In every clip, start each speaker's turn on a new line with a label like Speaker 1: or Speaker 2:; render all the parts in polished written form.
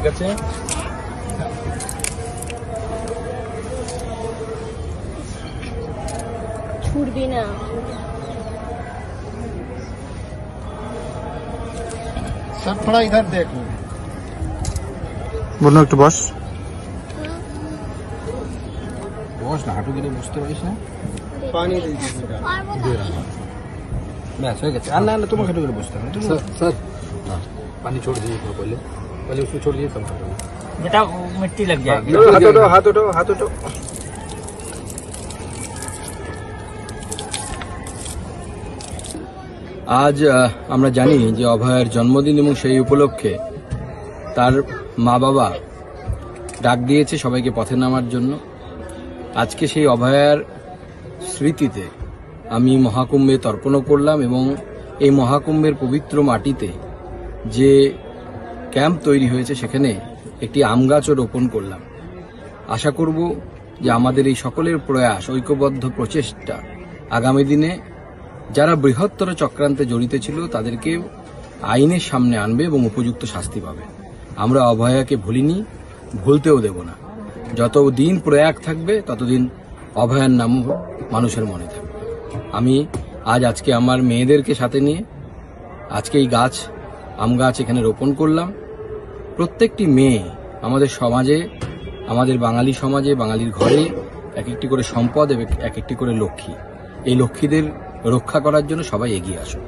Speaker 1: ঠিক আছে?
Speaker 2: ছুড়বি না।
Speaker 1: सर थोड़ा इधर देख।
Speaker 3: बोलो एक बस
Speaker 1: बस ना हाटू गिरे बुझते पारिस ना। पानी दे दीजिए। मैं सही कहते हैं। ना ना तुम हाटू गिरे बुझते हो। सर सर पानी छोड़ दीजिए पहले। पहले उसको छोड़ दीजिए तब करो। बेटा मिट्टी लग जाएगी। हाथ उठाओ हाथ उठाओ हाथ उठाओ। আজ আমরা জানি যে অভয়ার জন্মদিন এবং সেই উপলক্ষে তার মা বাবা ডাক দিয়েছে সবাইকে পথে নামার জন্য। আজকে সেই অভয়ার স্মৃতিতে আমি মহাকুম্ভে তর্পণও করলাম এবং এই মহাকুম্ভের পবিত্র মাটিতে যে ক্যাম্প তৈরি হয়েছে সেখানে একটি আম গাছও রোপণ করলাম। আশা করব যে আমাদের এই সকলের প্রয়াস ঐক্যবদ্ধ প্রচেষ্টা আগামী দিনে যারা বৃহত্তর চক্রান্তে জড়িত ছিল তাদেরকে আইনের সামনে আনবে এবং উপযুক্ত শাস্তি পাবে। আমরা অভয়াকে ভুলিনি, ভুলতেও দেব না। যতদিন প্রয়াগ থাকবে ততদিন অভয়ার নাম মানুষের মনে থাকবে। আমি আজকে আমার মেয়েদেরকে সাথে নিয়ে আজকে এই গাছ আম গাছ এখানে রোপণ করলাম। প্রত্যেকটি মেয়ে আমাদের সমাজে, আমাদের বাঙালি সমাজে, বাঙালির ঘরে এক একটি করে সম্পদ এবং এক একটি করে লক্ষ্মী। এই লক্ষ্মীদের রক্ষা করার জন্য সবাই এগিয়ে আসুন।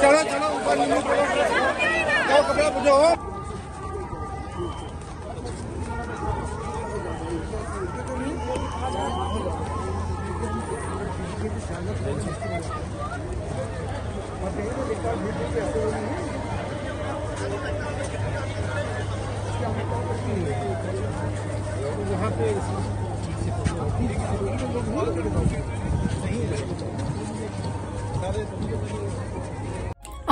Speaker 1: चलो चलो ऊपर कपड़ा बुझाओ।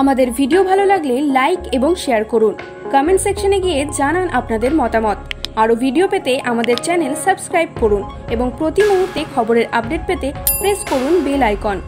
Speaker 4: আমাদের ভিডিও ভালো লাগলে লাইক এবং শেয়ার করুন। কমেন্ট সেকশনে গিয়ে জানান আপনাদের মতামত। আরও ভিডিও পেতে আমাদের চ্যানেল সাবস্ক্রাইব করুন এবং প্রতি মুহূর্তে খবরের আপডেট পেতে প্রেস করুন বেল আইকন।